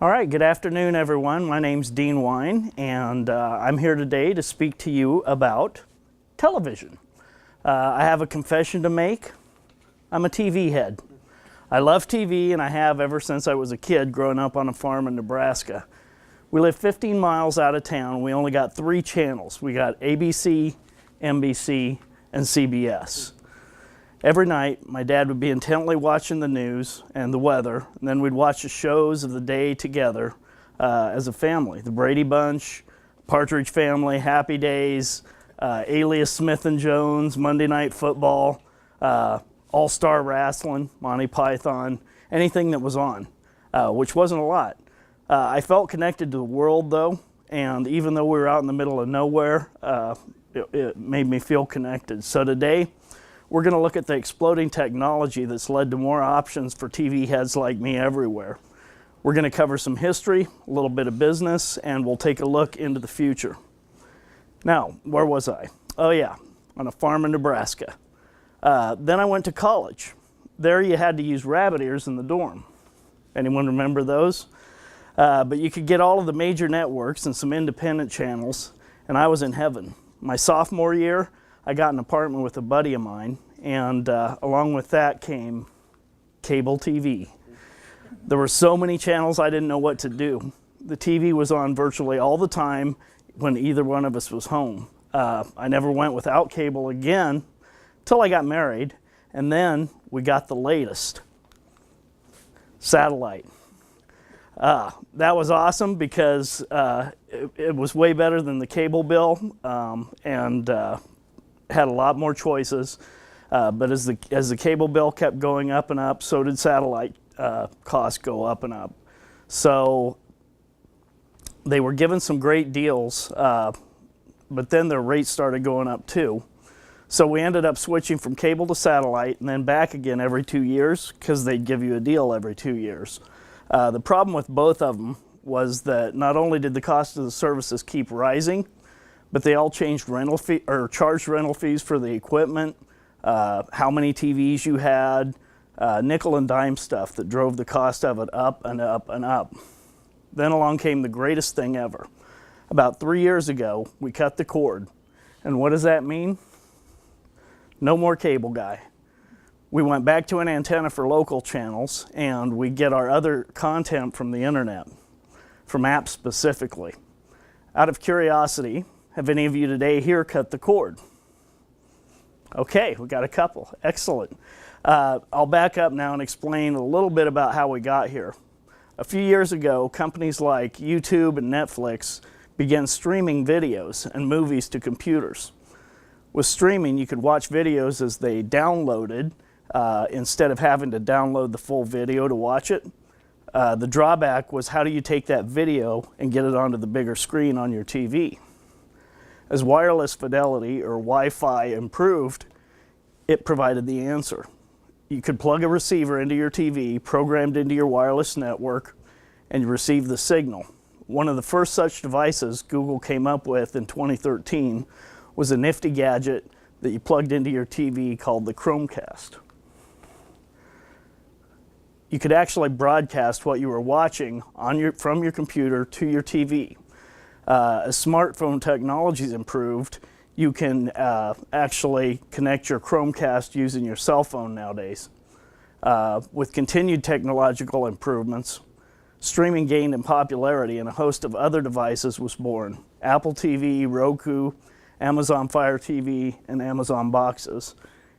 All right, good afternoon, everyone. My name's Dean Wine, and I'm here today to speak to you about television. I have a confession to make. I'm a TV head. I love TV, and I have ever since I was a kid growing up on a farm in Nebraska. We live 15 miles out of town. We only got 3 channels. We got ABC, NBC, and CBS. Every night, my dad would be intently watching the news and the weather, and then we'd watch the shows of the day together as a family. The Brady Bunch, Partridge Family, Happy Days, Alias Smith and Jones, Monday Night Football, All-Star Wrestling, Monty Python, anything that was on, which wasn't a lot. I felt connected to the world, though, and even though we were out in the middle of nowhere, it made me feel connected. So today, we're going to look at the exploding technology that's led to more options for TV heads like me everywhere. We're going to cover some history, a little bit of business, and we'll take a look into the future. Now, where was I? Oh yeah, on a farm in Nebraska. Then I went to college. There you had to use rabbit ears in the dorm. Anyone remember those? But you could get all of the major networks and some independent channels, and I was in heaven. My sophomore year, I got an apartment with a buddy of mine, and along with that came cable TV. There were so many channels I didn't know what to do. The TV was on virtually all the time when either one of us was home. I never went without cable again till I got married, and then we got the latest, satellite. That was awesome because it was way better than the cable bill, and had a lot more choices, but as the cable bill kept going up and up, so did satellite costs go up and up. So they were given some great deals, but then their rates started going up too. So we ended up switching from cable to satellite and then back again every 2 years because they'd give you a deal every 2 years. The problem with both of them was that not only did the cost of the services keep rising, but they all changed charged rental fees for the equipment, how many TVs you had, nickel and dime stuff that drove the cost of it up and up and up. Then along came the greatest thing ever. About 3 years ago, we cut the cord. And what does that mean? No more cable guy. We went back to an antenna for local channels, and we get our other content from the internet, from apps specifically. Out of curiosity, have any of you today here cut the cord? Okay, we got a couple. Excellent. I'll back up now and explain a little bit about how we got here. A few years ago, companies like YouTube and Netflix began streaming videos and movies to computers. With streaming, you could watch videos as they downloaded instead of having to download the full video to watch it. The drawback was, how do you take that video and get it onto the bigger screen on your TV? As wireless fidelity or Wi-Fi improved, it provided the answer. You could plug a receiver into your TV, programmed into your wireless network, and you receive the signal. One of the first such devices Google came up with in 2013 was a nifty gadget that you plugged into your TV called the Chromecast. You could actually broadcast what you were watching from your computer to your TV. As smartphone technology's improved, you can actually connect your Chromecast using your cell phone nowadays. With continued technological improvements, streaming gained in popularity and a host of other devices was born. Apple TV, Roku, Amazon Fire TV, and Amazon boxes.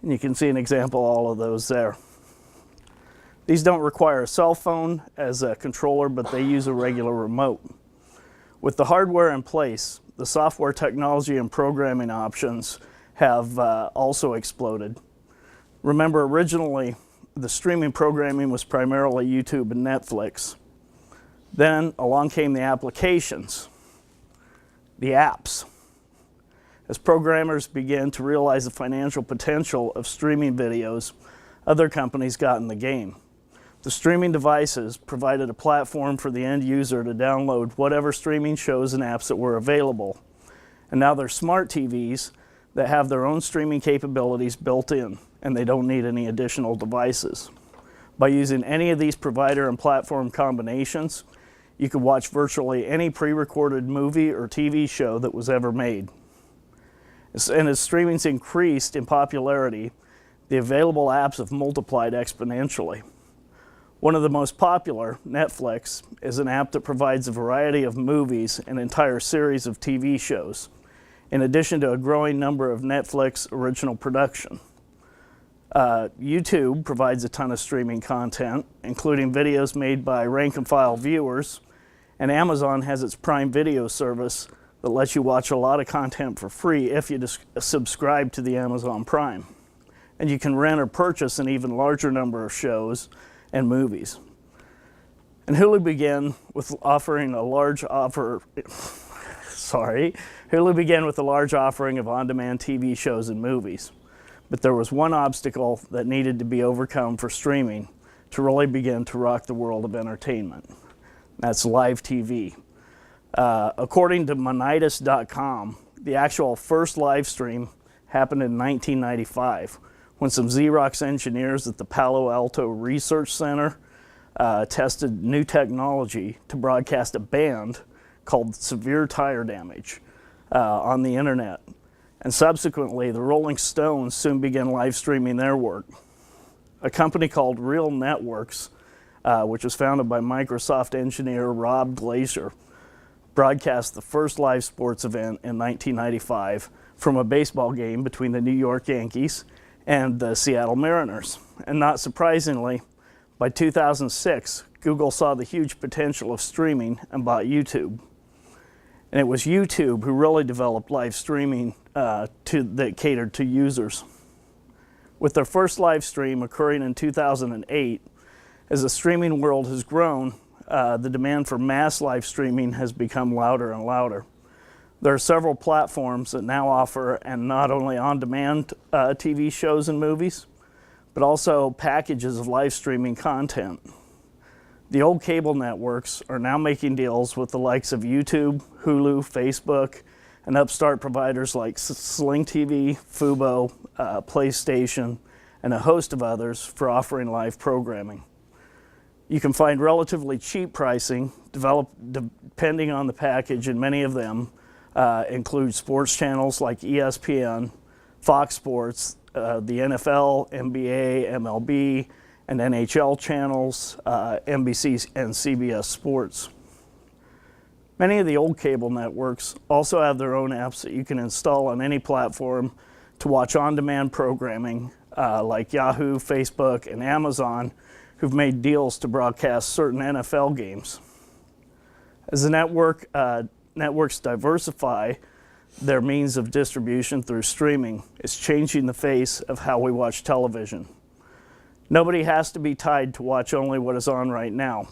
And you can see an example of all of those there. These don't require a cell phone as a controller, but they use a regular remote. With the hardware in place, the software technology and programming options have also exploded. Remember, originally, the streaming programming was primarily YouTube and Netflix. Then along came the applications, the apps. As programmers began to realize the financial potential of streaming videos, other companies got in the game. The streaming devices provided a platform for the end user to download whatever streaming shows and apps that were available. And now they're smart TVs that have their own streaming capabilities built in, and they don't need any additional devices. By using any of these provider and platform combinations, you could watch virtually any pre-recorded movie or TV show that was ever made. And as streaming's increased in popularity, the available apps have multiplied exponentially. One of the most popular, Netflix, is an app that provides a variety of movies and entire series of TV shows, in addition to a growing number of Netflix original production. YouTube provides a ton of streaming content, including videos made by rank-and-file viewers, and Amazon has its Prime Video service that lets you watch a lot of content for free if you subscribe to the Amazon Prime. And you can rent or purchase an even larger number of shows and movies. And Hulu began with offering a large offering of on-demand TV shows and movies. But there was one obstacle that needed to be overcome for streaming to really begin to rock the world of entertainment. That's live TV. According to Monitus.com, the actual first live stream happened in 1995 when some Xerox engineers at the Palo Alto Research Center tested new technology to broadcast a band called Severe Tire Damage on the internet. And subsequently, the Rolling Stones soon began live streaming their work. A company called Real Networks, which was founded by Microsoft engineer Rob Glaser, broadcast the first live sports event in 1995 from a baseball game between the New York Yankees and the Seattle Mariners. And not surprisingly, by 2006, Google saw the huge potential of streaming and bought YouTube. And it was YouTube who really developed live streaming that catered to users. With their first live stream occurring in 2008, as the streaming world has grown, the demand for mass live streaming has become louder and louder. There are several platforms that now offer, and not only on-demand TV shows and movies, but also packages of live streaming content. The old cable networks are now making deals with the likes of YouTube, Hulu, Facebook, and upstart providers like Sling TV, Fubo, PlayStation, and a host of others for offering live programming. You can find relatively cheap pricing depending on the package, and many of them include sports channels like ESPN, Fox Sports, the NFL, NBA, MLB, and NHL channels, NBC and CBS Sports. Many of the old cable networks also have their own apps that you can install on any platform to watch on-demand programming, like Yahoo, Facebook, and Amazon, who've made deals to broadcast certain NFL games. As the networks diversify their means of distribution through streaming, it's changing the face of how we watch television. Nobody has to be tied to watch only what is on right now.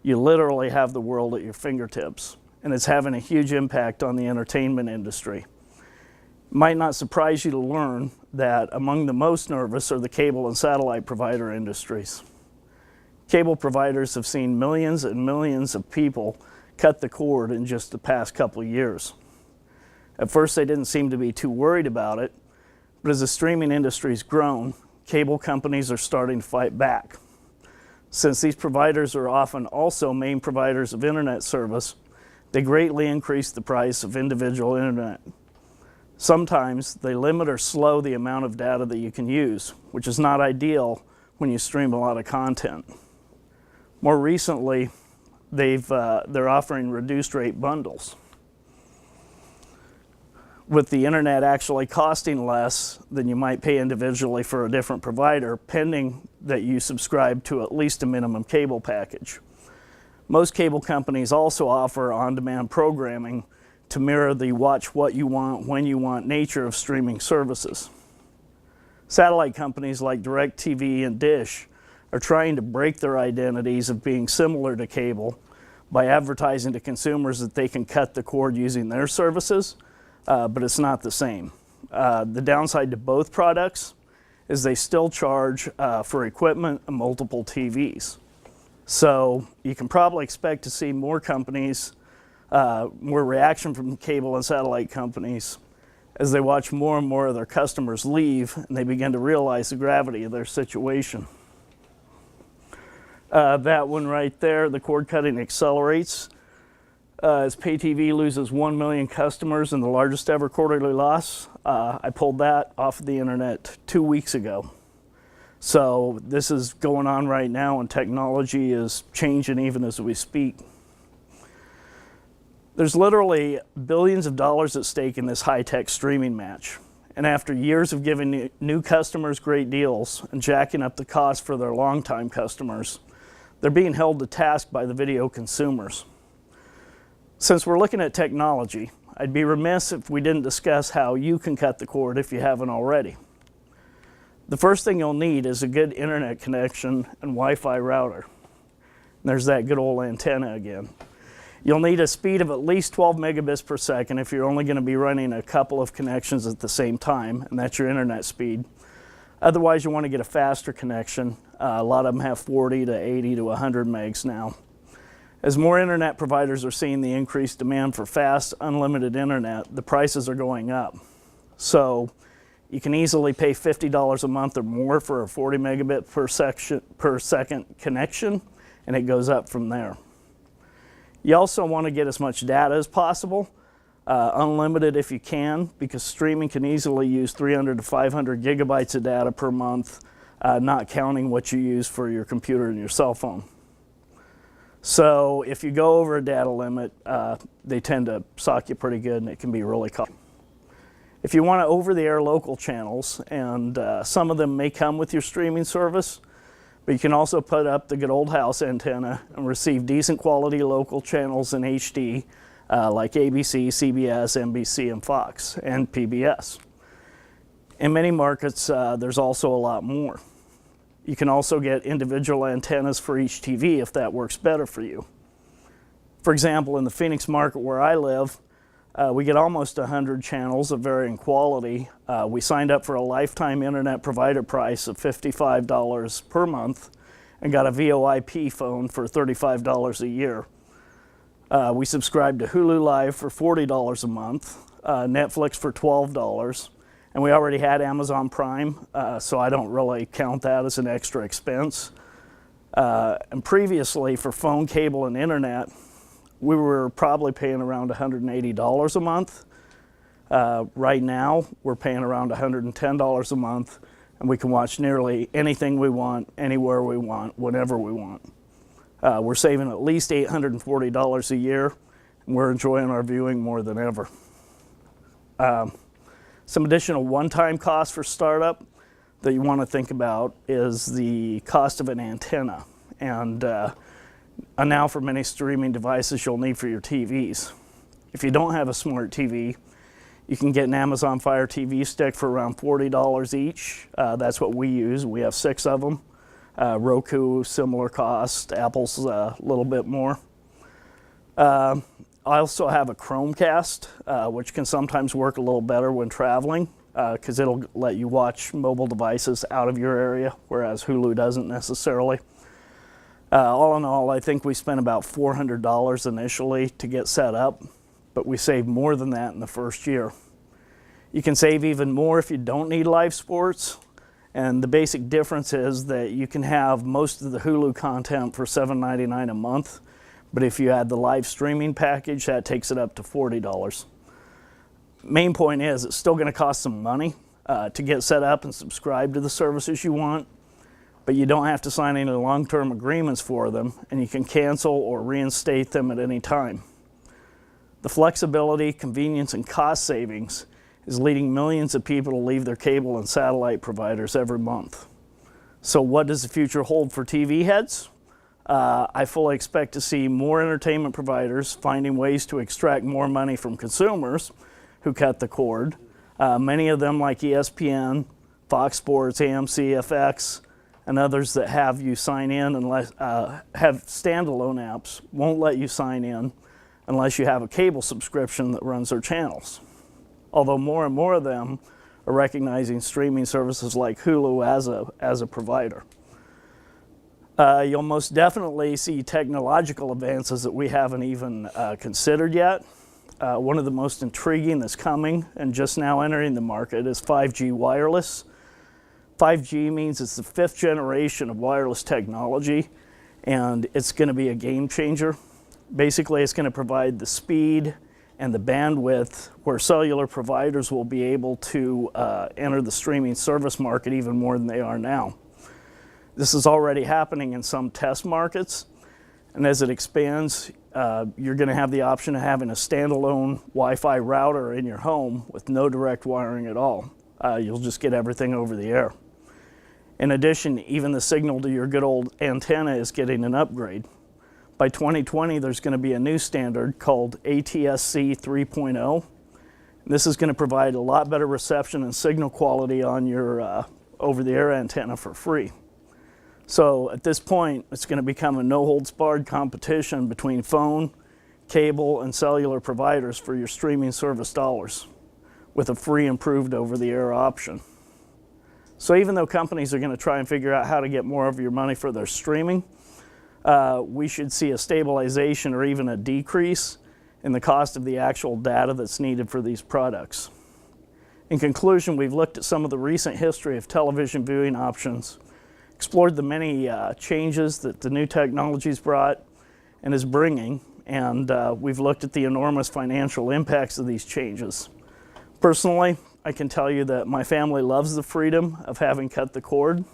You literally have the world at your fingertips, and it's having a huge impact on the entertainment industry. It might not surprise you to learn that among the most nervous are the cable and satellite provider industries. Cable providers have seen millions and millions of people cut the cord in just the past couple of years. At first, they didn't seem to be too worried about it, but as the streaming industry's grown, cable companies are starting to fight back. Since these providers are often also main providers of internet service, they greatly increase the price of individual internet. Sometimes they limit or slow the amount of data that you can use, which is not ideal when you stream a lot of content. More recently, they're offering reduced rate bundles, with the internet actually costing less than you might pay individually for a different provider, pending that you subscribe to at least a minimum cable package. Most cable companies also offer on-demand programming to mirror the watch what you want, when you want nature of streaming services. Satellite companies like DirecTV and Dish are trying to break their identities of being similar to cable by advertising to consumers that they can cut the cord using their services, but it's not the same. The downside to both products is they still charge for equipment and multiple TVs. So you can probably expect to see more companies, more reaction from cable and satellite companies as they watch more and more of their customers leave and they begin to realize the gravity of their situation. That one right there, the cord cutting accelerates. As pay TV loses 1 million customers in the largest ever quarterly loss. I pulled that off of the internet 2 weeks ago. So this is going on right now, and technology is changing even as we speak. There's literally billions of dollars at stake in this high-tech streaming match. And after years of giving new customers great deals and jacking up the cost for their longtime customers, they're being held to task by the video consumers. Since we're looking at technology, I'd be remiss if we didn't discuss how you can cut the cord if you haven't already. The first thing you'll need is a good internet connection and Wi-Fi router. And there's that good old antenna again. You'll need a speed of at least 12 megabits per second if you're only going to be running a couple of connections at the same time, and that's your internet speed. Otherwise, you want to get a faster connection. A lot of them have 40 to 80 to 100 megs now. As more internet providers are seeing the increased demand for fast, unlimited internet, the prices are going up. So you can easily pay $50 a month or more for a 40 megabit per second connection, and it goes up from there. You also want to get as much data as possible, unlimited if you can, because streaming can easily use 300 to 500 gigabytes of data per month, not counting what you use for your computer and your cell phone. So if you go over a data limit, they tend to sock you pretty good, and it can be really costly. If you want over-the-air local channels, and some of them may come with your streaming service, but you can also put up the good old house antenna and receive decent quality local channels in HD, like ABC, CBS, NBC, and Fox, and PBS. In many markets, there's also a lot more. You can also get individual antennas for each TV if that works better for you. For example, in the Phoenix market where I live, we get almost 100 channels of varying quality. We signed up for a lifetime internet provider price of $55 per month and got a VoIP phone for $35 a year. We subscribed to Hulu Live for $40 a month, Netflix for $12, and we already had Amazon Prime, so I don't really count that as an extra expense. And previously, for phone, cable, and internet, we were probably paying around $180 a month. Right now, we're paying around $110 a month, and we can watch nearly anything we want, anywhere we want, whenever we want. We're saving at least $840 a year, and we're enjoying our viewing more than ever. Some additional one-time costs for startup that you want to think about is the cost of an antenna. And now for many streaming devices you'll need for your TVs. If you don't have a smart TV, you can get an Amazon Fire TV stick for around $40 each. That's what we use. We have 6 of them. Roku, similar cost. Apple's a little bit more. I also have a Chromecast, which can sometimes work a little better when traveling, because it'll let you watch mobile devices out of your area, whereas Hulu doesn't necessarily. All in all, I think we spent about $400 initially to get set up, but we saved more than that in the first year. You can save even more if you don't need live sports, and the basic difference is that you can have most of the Hulu content for $7.99 a month, but if you add the live streaming package, that takes it up to $40. Main point is, it's still going to cost some money to get set up and subscribe to the services you want, but you don't have to sign any long-term agreements for them, and you can cancel or reinstate them at any time. The flexibility, convenience, and cost savings is leading millions of people to leave their cable and satellite providers every month. So what does the future hold for TV heads? I fully expect to see more entertainment providers finding ways to extract more money from consumers who cut the cord. Many of them, like ESPN, Fox Sports, AMC, FX, and others that have you sign in unless have standalone apps, won't let you sign in unless you have a cable subscription that runs their channels. Although more and more of them are recognizing streaming services like Hulu as a provider. You'll most definitely see technological advances that we haven't even considered yet. One of the most intriguing that's coming and just now entering the market is 5G wireless. 5G means it's the 5th generation of wireless technology, and it's going to be a game changer. Basically, it's going to provide the speed and the bandwidth where cellular providers will be able to enter the streaming service market even more than they are now. This is already happening in some test markets, and as it expands, you're going to have the option of having a standalone Wi-Fi router in your home with no direct wiring at all. You'll just get everything over the air. In addition, even the signal to your good old antenna is getting an upgrade. By 2020, there's going to be a new standard called ATSC 3.0. This is going to provide a lot better reception and signal quality on your over-the-air antenna for free. So at this point, it's going to become a no-holds-barred competition between phone, cable, and cellular providers for your streaming service dollars, with a free improved over-the-air option. So even though companies are going to try and figure out how to get more of your money for their streaming, we should see a stabilization or even a decrease in the cost of the actual data that's needed for these products. In conclusion, we've looked at some of the recent history of television viewing options, explored the many changes that the new technologies brought and is bringing, and we've looked at the enormous financial impacts of these changes. Personally, I can tell you that my family loves the freedom of having cut the cord,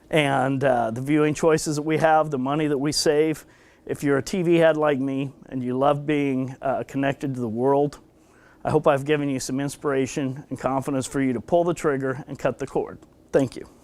and the viewing choices that we have, the money that we save. If you're a TV head like me and you love being connected to the world, I hope I've given you some inspiration and confidence for you to pull the trigger and cut the cord. Thank you.